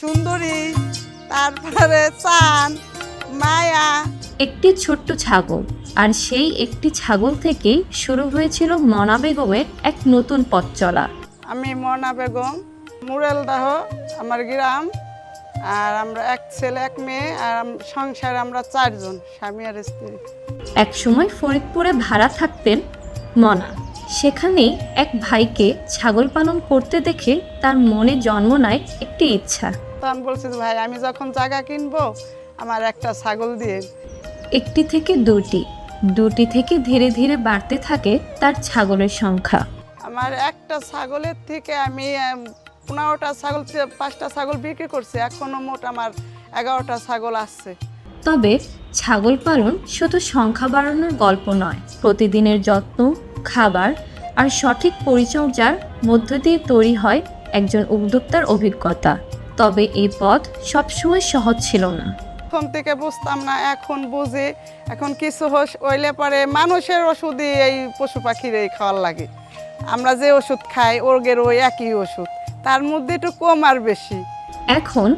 সুন্দরী, তারপরে চান, মায়া। একটি ছোট্ট ছাগল, আর সেই একটি ছাগল থেকেই শুরু হয়েছিল মনা বেগমের এক নতুন পথ চলা। আমি মনা বেগম, মুরেলদাহ আমার গ্রাম। আর আমরা এক ছেলে এক মেয়ে, আর সংসারে আমরা 4 জন, স্বামী আর স্ত্রী। একসময় ফরিদপুরে ভাড়া থাকতেন মনা। সেখানেই এক ভাইকে ছাগল পালন করতে দেখে তার মনে জন্ম নেয় একটি ইচ্ছা। তখন বলছি, ভাই আমি যখন জায়গা কিনবো আমার একটা ছাগল দিয়ে। একটি থেকে দুটি, দুটি থেকে ধীরে ধীরে বাড়তে থাকে তার ছাগলের সংখ্যা। আমার একটা ছাগলের থেকে আমি 15টা ছাগল, 5টা ছাগল বিক্রি করছি। এখনো মোট আমার 11টা ছাগল আছে। তবে ছাগল পালন শুধু সংখ্যা বাড়ানোর গল্প নয়, প্রতিদিনের যত্ন, খাবার আর সঠিক পরিচর্যার মধ্য দিয়ে তৈরি হয় একজন উদ্যোক্তার অভিজ্ঞতা। তবে এই পথ সবসময় সহজ ছিল না। এখন থেকে বুঝতাম না, এখন বুঝি। এখন কিছু হইলে পরে মানুষের ওষুধই এই পশু পাখির এই খাওয়ার লাগে। আমরা যে ওষুধ খাই ওর ওই একই ওষুধ, তার মধ্যে একটু কম আর বেশি। এখন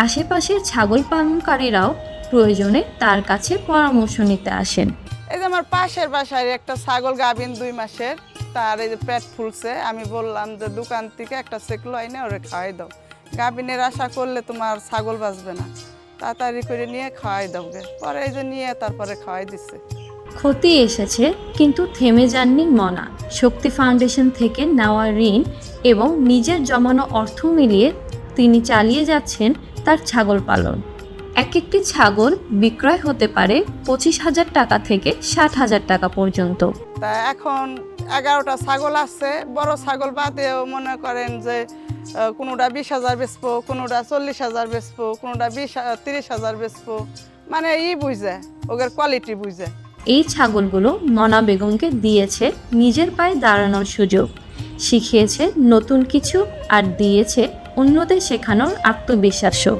আশেপাশের ছাগল পালনকারীরাও প্রয়োজনে তার কাছে পরামর্শ নিতে আসেন। এই যে আমার পাশের বাসায় একটা ছাগল গাভিন 2 মাসের, তার এই যে পেট ফুলছে। আমি বললাম যে দোকান থেকে একটা সেকলো আইনে ওরে খাওয়াই দাও, গাভিনের আশা করলে তোমার ছাগল বাঁচবে না, তাড়াতাড়ি করে নিয়ে খাওয়াই দাও। পরে এই যে নিয়ে তারপরে খাওয়াই দিচ্ছে। ক্ষতি এসেছে, কিন্তু থেমে যাননি মনা। শক্তি ফাউন্ডেশন থেকে নেওয়া ঋণ এবং নিজের জমানো অর্থ মিলিয়ে তিনি চালিয়ে যাচ্ছেন তার ছাগল পালন। এক একটি ছাগল বিক্রয় হতে পারে 25,000 টাকা থেকে 60,000 টাকা পর্যন্ত। তা এখন 11টা ছাগল আছে। বড় ছাগল বাদেও মনে করেন যে কোনোটা 20,000 বেচবো, কোনোটা 40,000 বেচবো, কোনোটা 30,000 বেচবো। মানে বুঝে ওদের কোয়ালিটি বুঝে। এই ছাগলগুলো মনা বেগমকে দিয়েছে নিজের পায়ে দাঁড়ানোর সুযোগ, শিখিয়েছে নতুন কিছু, আর দিয়েছে অন্যদের শেখানোর আত্মবিশ্বাসও।